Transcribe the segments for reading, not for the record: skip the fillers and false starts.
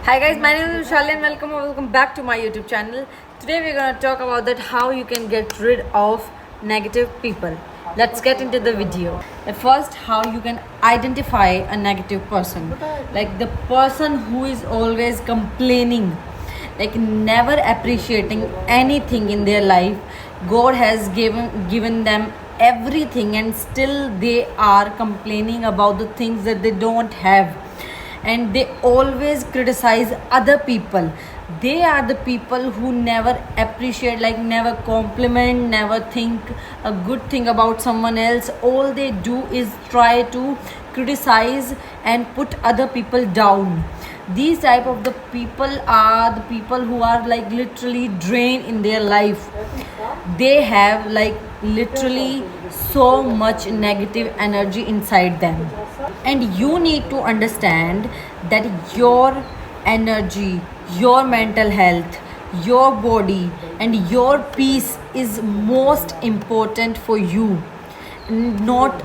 Hi guys, my name is Vishali and welcome back to my YouTube channel. Today we're going to talk about that how you can get rid of negative people. Let's get into the video. At first, how you can identify a negative person. Like the person who is always complaining, like never appreciating anything in their life. God has given them everything and still they are complaining about the things that they don't have, and they always criticize other people. They are the people who never appreciate, like never compliment, never think a good thing about someone else. All they do is try to criticize and put other people down. These type of the people are the people who are like literally drained in their life. They have like literally so much negative energy inside them, and you need to understand that your energy, your mental health, your body and your peace is most important for you. Not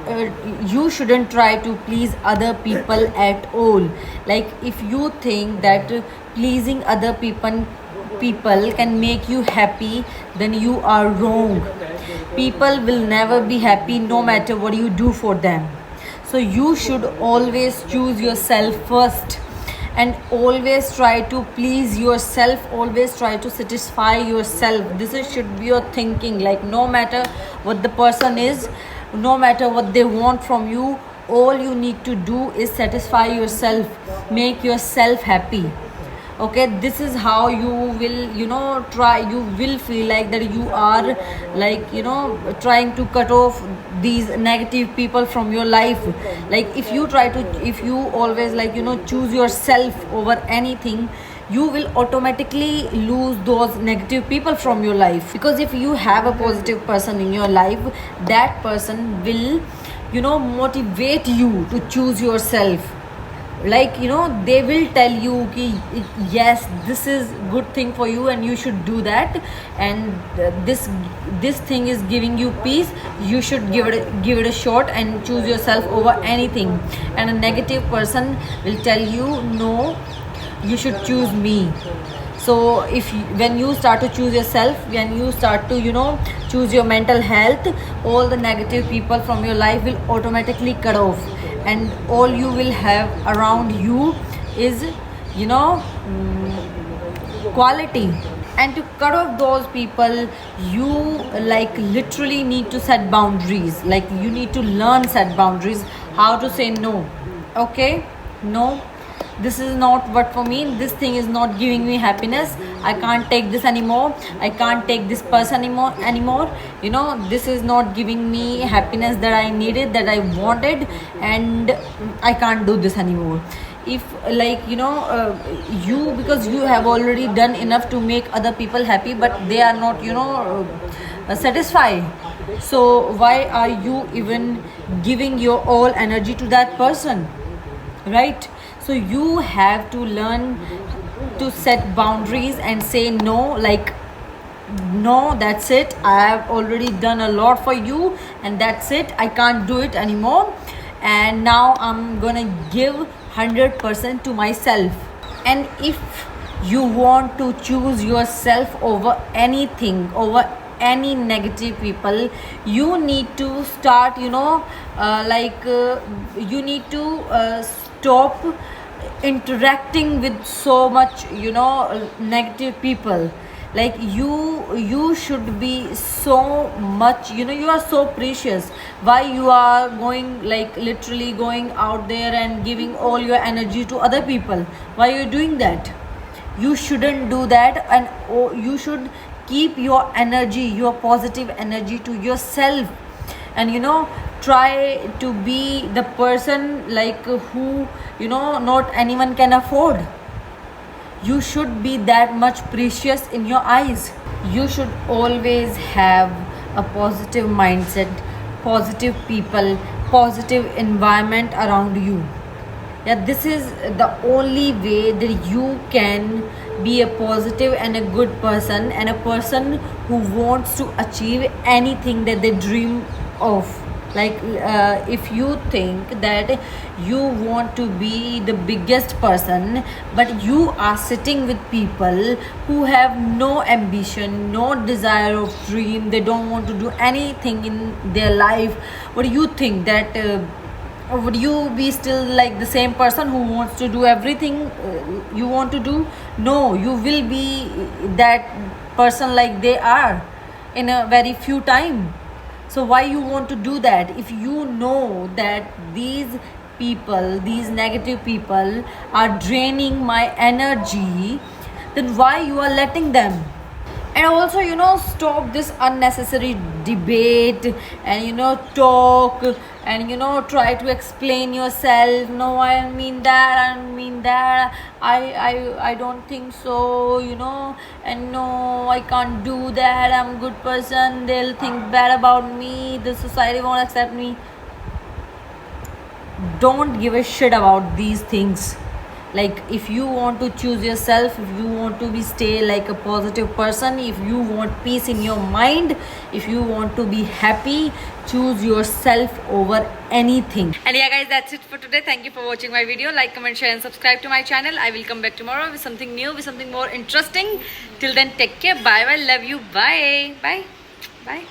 you shouldn't try to please other people at all. Like if you think that pleasing other people can make you happy, then you are wrong. People will never be happy no matter what you do for them. So you should always choose yourself first and always try to please yourself, always try to satisfy yourself. Should be your thinking. Like no matter what the person is, no matter what they want from you, all you need to do is satisfy yourself, make yourself happy. Okay, this is how you will you will feel like that you are like trying to cut off these negative people from your life. Like if you always like choose yourself over anything, you will automatically lose those negative people from your life. Because if you have a positive person in your life, that person will motivate you to choose yourself. Like they will tell you ki, yes, this is good thing for you and you should do that, and this thing is giving you peace, you should give it a shot and choose yourself over anything. And a negative person will tell you, no, you should choose me. So when you start to choose yourself, when you start to choose your mental health, all the negative people from your life will automatically cut off, and all you will have around you is quality. And to cut off those people, you like literally need to set boundaries. Like you need to learn set boundaries, how to say no. Okay, no, this is not what for me, this thing is not giving me happiness, I can't take this anymore, I can't take this person anymore. This is not giving me happiness that I needed, that I wanted, and I can't do this anymore. If like you, because you have already done enough to make other people happy, but they are not satisfied, so why are you even giving your all energy to that person, right? So you have to learn to set boundaries and say no. Like no, that's it, I have already done a lot for you and that's it, I can't do it anymore, and now I'm gonna give 100% to myself. And if you want to choose yourself over anything, over any negative people, you need to start you need to stop interacting with so much negative people. Like you should be so much you are so precious. Why you are going like literally going out there and giving all your energy to other people? Why are you doing that? You shouldn't do that, and you should keep your energy, your positive energy to yourself, and try to be the person like who not anyone can afford. You should be that much precious in your eyes. You should always have a positive mindset, positive people, positive environment around you. Yeah, this is the only way that you can be a positive and a good person, and a person who wants to achieve anything that they dream of. Like if you think that you want to be the biggest person, but you are sitting with people who have no ambition, no desire of dream, they don't want to do anything in their life, what do you think that would you be still like the same person who wants to do everything you want to do? No, you will be that person like they are in a very few time. So why you want to do that? If you know that these people, these negative people are draining my energy, then why you are letting them? And also, stop this unnecessary debate, and talk, and try to explain yourself. No, I mean that, I don't mean that, I don't think so, and no, I can't do that, I'm a good person, they'll think bad about me, the society won't accept me. Don't give a shit about these things. Like, if you want to choose yourself, if you want to be stay like a positive person, if you want peace in your mind, if you want to be happy, choose yourself over anything. And yeah guys, that's it for today. Thank you for watching my video. Like, comment, share and subscribe to my channel. I will come back tomorrow with something new, with something more interesting. Till then, take care. Bye bye. Love you. Bye bye. Bye.